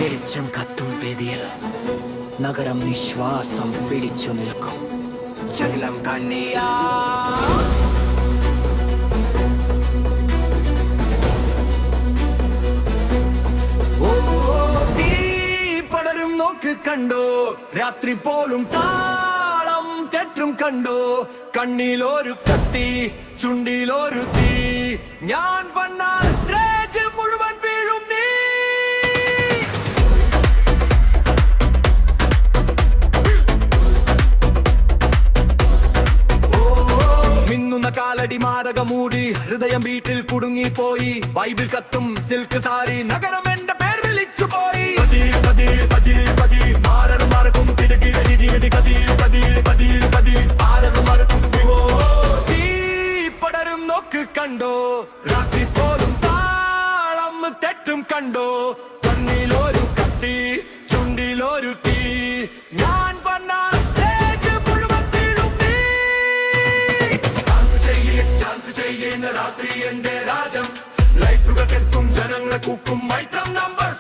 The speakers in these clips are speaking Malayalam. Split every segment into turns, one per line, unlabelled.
വെളിച്ചം കത്തും വേദിയിൽ നഗരം നിശ്വാസം പിടിച്ചു നിൽക്കും. ചലം കണ്ണിയാ നോക്ക് കണ്ടോ, രാത്രി പോലും താളം തെറ്റും കണ്ടോ. കണ്ണിലൊരു കത്തി, ചുണ്ടിലൊരു തീ. ഞാൻ വന്നാൽ സ്റ്റേജ് മുഴുവൻ വീഴും നീ. മിന്നുന്ന കാലടി മാരക മൂടി, ഹൃദയം വീട്ടിൽ കുടുങ്ങിപ്പോയി. ബൈബിൾ കത്തും സിൽക്ക് സാരി, നഗരം എന്റെ പേർ വിളിച്ചു പോയി. നോക്ക് കണ്ടോ, രാത്രി പോലും താളം തെറ്റും കണ്ടോ. കണ്ണിലൊരു കത്തി, ചുണ്ടിലൊരു തീ. ഞാൻ വന്നാൽ സ്റ്റേജ് മുഴുവൻ വീഴും നീ. ചാൻസ് ചെയ്യുന്ന രാത്രി എന്റെ രാജം. ലൈഫുകൾ കെത്തും, ജനങ്ങളെ കൂക്കും, മൈത്രം നമ്പർ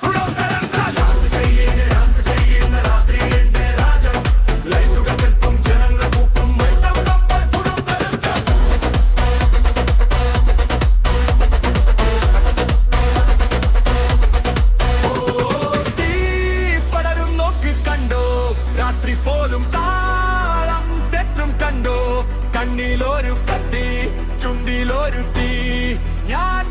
പോലും താളം തെറ്റും കണ്ടോ. കണ്ണിലൊരു കത്തി, ചുണ്ടിലൊരു തീ. ഞാൻ